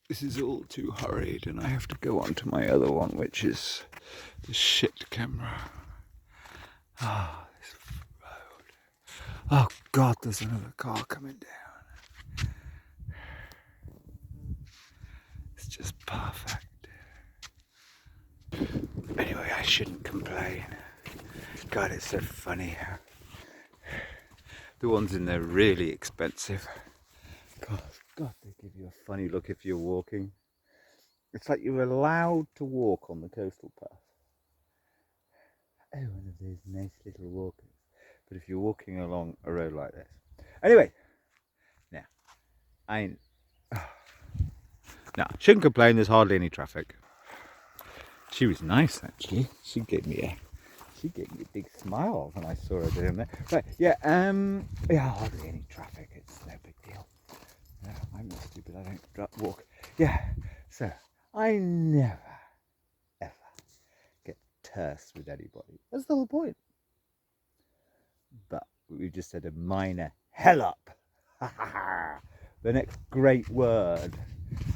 this is all too hurried and I have to go on to my other one, which is the shit camera. Ah, this road. Oh God, there's another car coming down. It's just perfect. Anyway, I shouldn't complain. God, it's so funny. The ones in there are really expensive. God, they give you a funny look if you're walking. It's like you're allowed to walk on the coastal path. Oh, one of those nice little walkers. But if you're walking along a road like this. Anyway, now, no, shouldn't complain, there's hardly any traffic. She was nice actually. She gave me a big smile when I saw her doing there. Right, yeah, hardly any traffic, it's no big deal. No, I'm not stupid, I don't walk. Yeah, so I never, ever get terse with anybody. That's the whole point. But we just said a minor hell up. The next great word.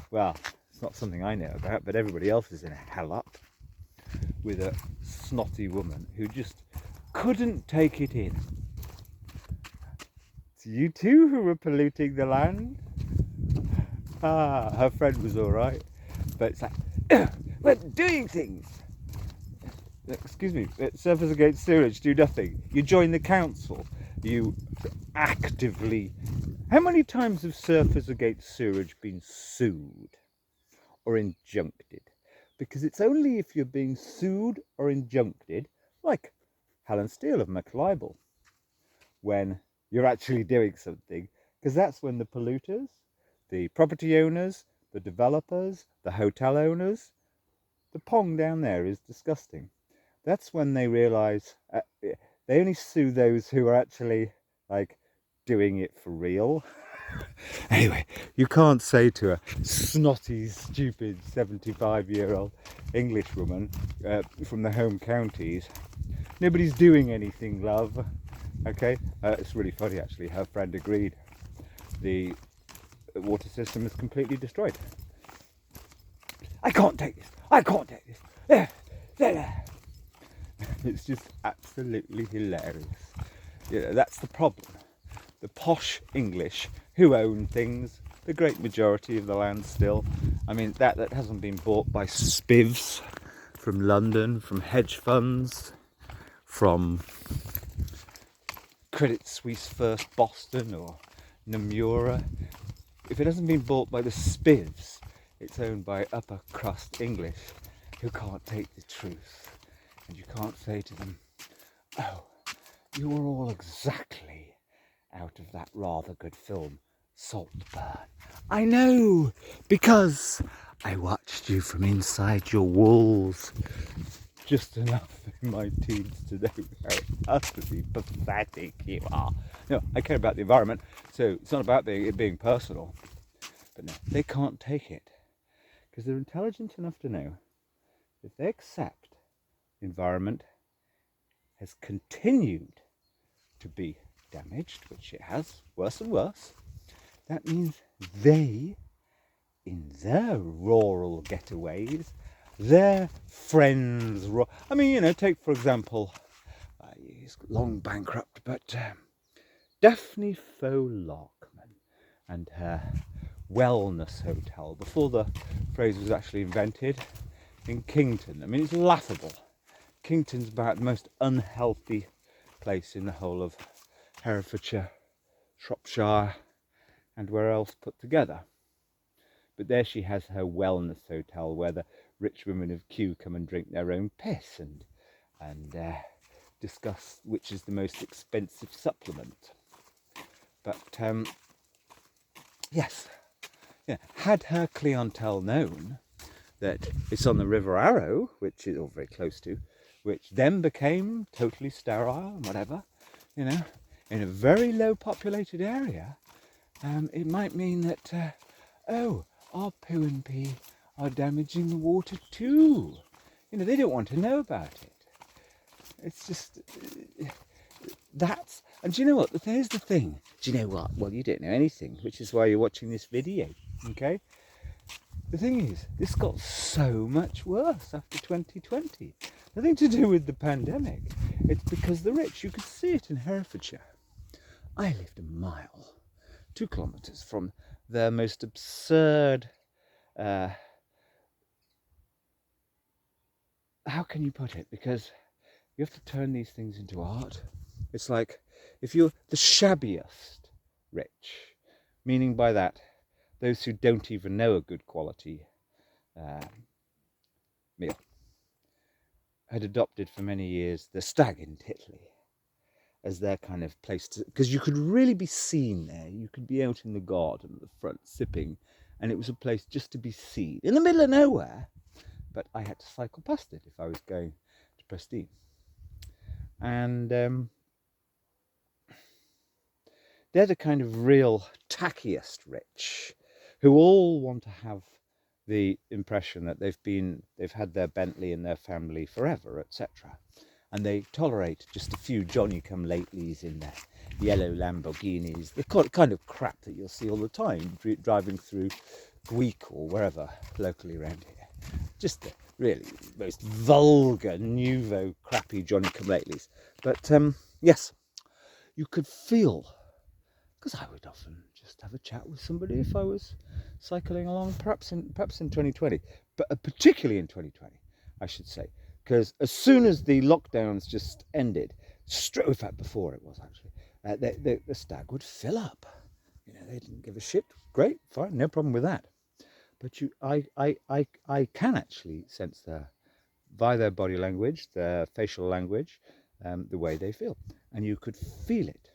Well, it's not something I know about, but everybody else is in a hell up with a snotty woman who just couldn't take it in. It's you two who were polluting the land. Her friend was all right, but it's like, we're doing things. Excuse me, Surfers Against Sewage do nothing. You join the council. You actively. How many times have Surfers Against Sewage been sued or injuncted? Because it's only if you're being sued or injuncted, like Helen Steele of McLibel, when you're actually doing something, because that's when the polluters, the property owners, the developers, the hotel owners, the pong down there is disgusting. That's when they realise they only sue those who are actually like doing it for real. Anyway, you can't say to a snotty, stupid 75-year-old English woman from the home counties, nobody's doing anything, love. Okay, it's really funny actually. Her friend agreed. The water system is completely destroyed. I can't take this. I can't take this. It's just absolutely hilarious. Yeah, that's the problem. The posh English who own things, the great majority of the land still. I mean, that hasn't been bought by spivs from London, from hedge funds, from Credit Suisse First Boston or Nomura. If it hasn't been bought by the spivs, it's owned by upper crust English who can't take the truth. And you can't say to them, oh, you were all exactly out of that rather good film, Saltburn. I know, because I watched you from inside your walls just enough in my teens to know how utterly pathetic you are. No, I care about the environment, so it's not about it being personal. But no, they can't take it, because they're intelligent enough to know if they accept the environment has continued to be damaged, which it has, worse and worse, that means they, in their rural getaways, their friends, I mean, you know, take for example, he's long bankrupt, but Daphne Faux Larkman and her wellness hotel, before the phrase was actually invented, in Kington. I mean, it's laughable. Kington's about the most unhealthy place in the whole of Herefordshire, Shropshire, and where else put together. But there she has her wellness hotel where the rich women of Kew come and drink their own piss and discuss which is the most expensive supplement. But yes, yeah, had her clientele known that it's on the River Arrow, which is, or very close to, which then became totally sterile and whatever, you know, in a very low populated area, it might mean that, oh, our poo and pee are damaging the water too. You know, they don't want to know about it. It's just, that's, and do you know what, here's the thing. Do you know what? Well, you don't know anything, which is why you're watching this video, okay? the thing is, this got so much worse after 2020. Nothing to do with the pandemic. It's because the rich, you could see it in Herefordshire. I lived a mile, 2 kilometres from the most absurd, how can you put it? Because you have to turn these things into art. It's like if you're the shabbiest rich, meaning by that, those who don't even know a good quality meal, had adopted for many years the Stag in Titley as their kind of place to, because you could really be seen there. You could be out in the garden at the front sipping, and it was a place just to be seen in the middle of nowhere. But I had to cycle past it if I was going to Prestine. And they're the kind of real tackiest rich who all want to have the impression that they've had their Bentley in their family forever, etc. And they tolerate just a few Johnny-come-latelys in their yellow Lamborghinis, the kind of crap that you'll see all the time driving through Gweek or wherever locally around here. Just the really most vulgar, nouveau, crappy Johnny-come-latelys. But yes, you could feel, because I would often just have a chat with somebody if I was cycling along, perhaps in 2020, but particularly in 2020, I should say, because as soon as the lockdowns just ended, in fact before it was actually, the Stag would fill up. You know, they didn't give a shit. Great, fine, no problem with that. But I can actually sense by their body language, their facial language, the way they feel, and you could feel it.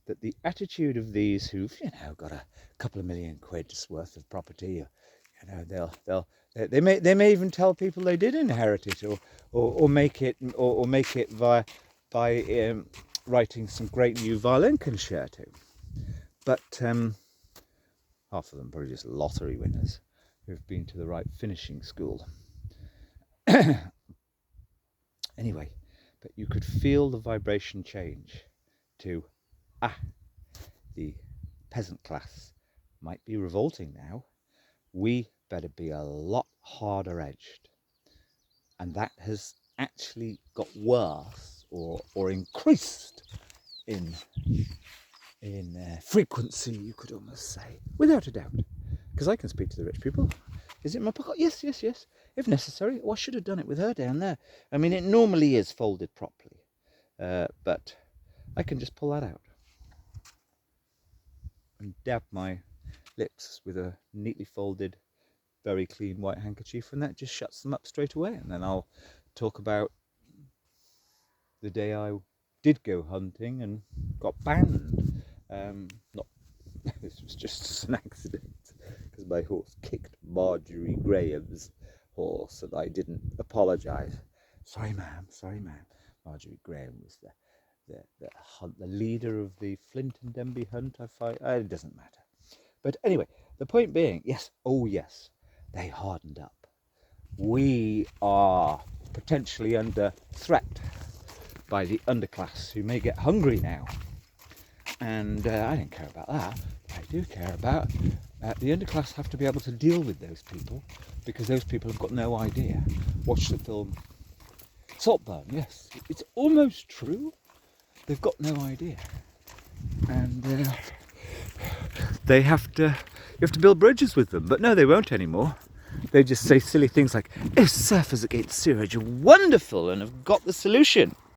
That the attitude of these who've, got a couple of million quid's worth of property, they may even tell people they did inherit it, or make it by writing some great new violin concerto. But half of them probably just lottery winners who've been to the right finishing school. Anyway, but you could feel the vibration change to, the peasant class might be revolting now. We better be a lot harder edged. And that has actually got worse or increased in frequency, you could almost say, without a doubt. Because I can speak to the rich people. Is it in my pocket? Yes. If necessary. Oh, I should have done it with her down there. I mean, it normally is folded properly. But I can just pull that out and dab my lips with a neatly folded, very clean white handkerchief, and that just shuts them up straight away. And then I'll talk about the day I did go hunting and got banned. This was just an accident, because my horse kicked Marjorie Graham's horse and I didn't apologise. Sorry ma'am. Marjorie Graham was the leader of the Flint and Denby hunt. It doesn't matter. But anyway, the point being, yes, they hardened up. We are potentially under threat by the underclass, who may get hungry now. And I don't care about that. I do care about the underclass have to be able to deal with those people, because those people have got no idea. Watch the film Saltburn. Yes, it's almost true. They've got no idea, and you have to build bridges with them. But no, they won't anymore. They just say silly things like, "Oh, surfers against sewage are wonderful and have got the solution."